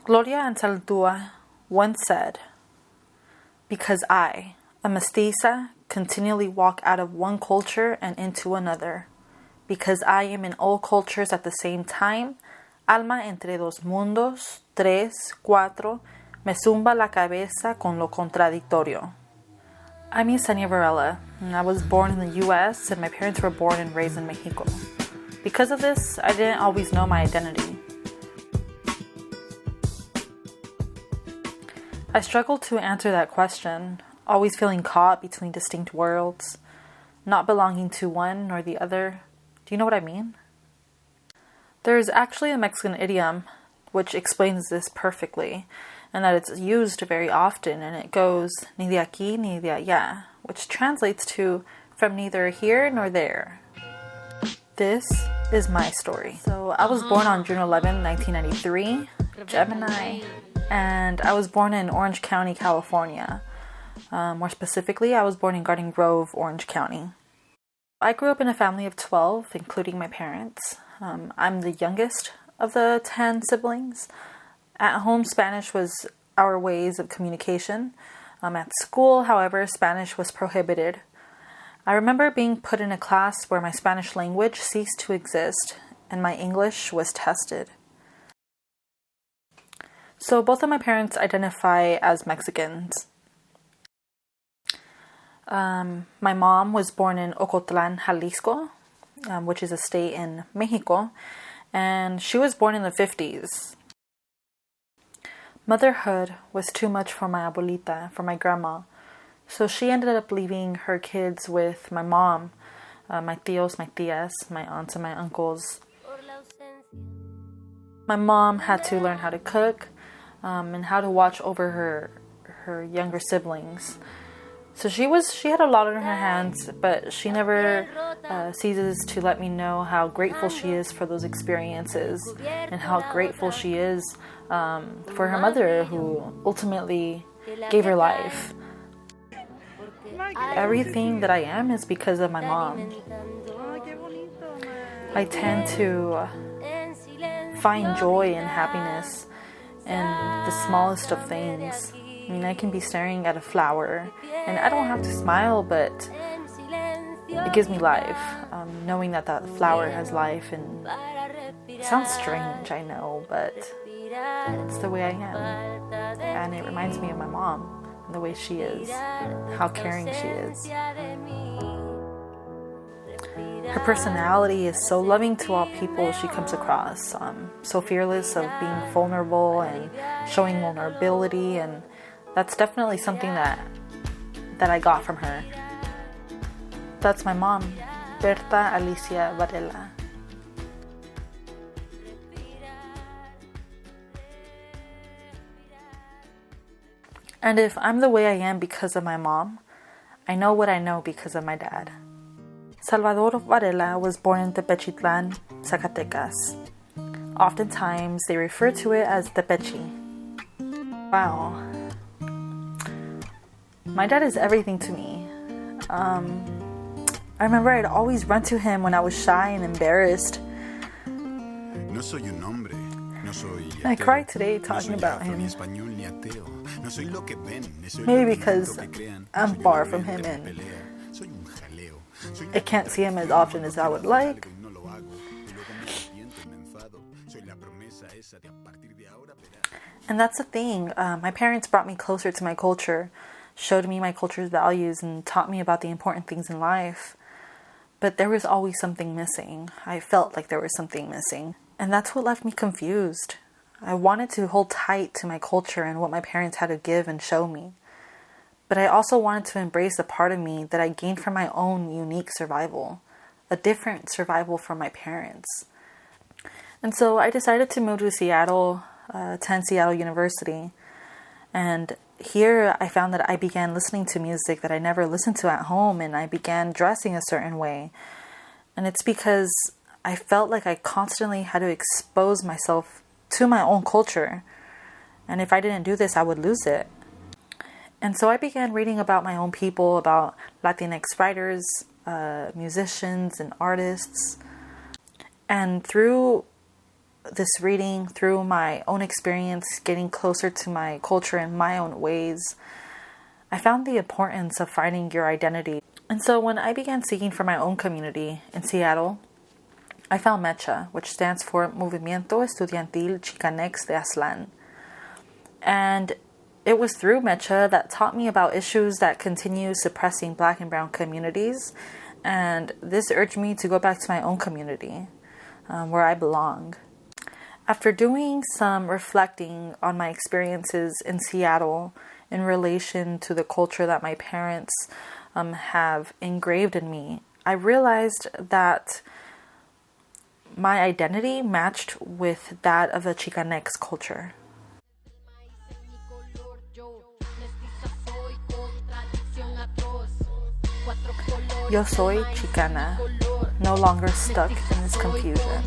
Gloria Anzaldúa once said, "Because I, a mestiza, continually walk out of one culture and into another. Because I am in all cultures at the same time, alma entre dos mundos, tres, cuatro, me zumba la cabeza con lo contradictorio." I'm Yesenia Varela, and I was born in the US, and my parents were born and raised in Mexico. Because of this, I didn't always know my identity. I struggled to answer that question, always feeling caught between distinct worlds, not belonging to one nor the other. Do you know what I mean? There is actually a Mexican idiom which explains this perfectly, and that it's used very often, and it goes, "Ni de aquí ni de allá," which translates to, "from neither here nor there." This is my story. So I was born on June 11, 1993, Gemini, and I was born in Orange County, California. More specifically, I was born in Garden Grove, Orange County. I grew up in a family of 12, including my parents. I'm the youngest of the 10 siblings. At home, Spanish was our ways of communication. At school, however, Spanish was prohibited. I remember being put in a class where my Spanish language ceased to exist and my English was tested. So both of my parents identify as Mexicans. My mom was born in Ocotlan, Jalisco, which is a state in Mexico, and she was born in the 50s. Motherhood was too much for my abuelita, for my grandma, so she ended up leaving her kids with my mom, my tios, my tias, my aunts and my uncles. My mom had to learn how to cook, and how to watch over her younger siblings. So she had a lot on her hands, but she never ceases to let me know how grateful she is for those experiences and how grateful she is for her mother, who ultimately gave her life. Everything that I am is because of my mom. I tend to find joy and happiness in the smallest of things. I mean, I can be staring at a flower and I don't have to smile, but it gives me life. Knowing that that flower has life, and it sounds strange, I know, but it's the way I am. And it reminds me of my mom and the way she is, how caring she is. Her personality is so loving to all people she comes across, so fearless of being vulnerable and showing vulnerability, and that's definitely something that I got from her. That's my mom, Berta Alicia Varela. And if I'm the way I am because of my mom, I know what I know because of my dad. Salvador Varela was born in Tepechitlan, Zacatecas. Oftentimes, they refer to it as Tepechi. Wow. My dad is everything to me. I remember I'd always run to him when I was shy and embarrassed. I cried today talking about him. Maybe because I'm far from him and I can't see him as often as I would like. And that's the thing. My parents brought me closer to my culture, showed me my culture's values, and taught me about the important things in life. But there was always something missing. I felt like there was something missing. And that's what left me confused. I wanted to hold tight to my culture and what my parents had to give and show me. But I also wanted to embrace the part of me that I gained from my own unique survival, a different survival from my parents. And so I decided to move to Seattle, attend Seattle University. And here I found that I began listening to music that I never listened to at home, and I began dressing a certain way. And it's because I felt like I constantly had to expose myself to my own culture. And if I didn't do this, I would lose it. And so I began reading about my own people, about Latinx writers, musicians, and artists. And through this reading, through my own experience, getting closer to my culture in my own ways, I found the importance of finding your identity. And so when I began seeking for my own community in Seattle, I found MECHA, which stands for Movimiento Estudiantil Chicanx de Aztlán. And it was through MECHA that taught me about issues that continue suppressing Black and Brown communities. And this urged me to go back to my own community, where I belong. After doing some reflecting on my experiences in Seattle in relation to the culture that my parents have engraved in me, I realized that my identity matched with that of the Chicanx culture. Yo soy Chicana, no longer stuck in this confusion.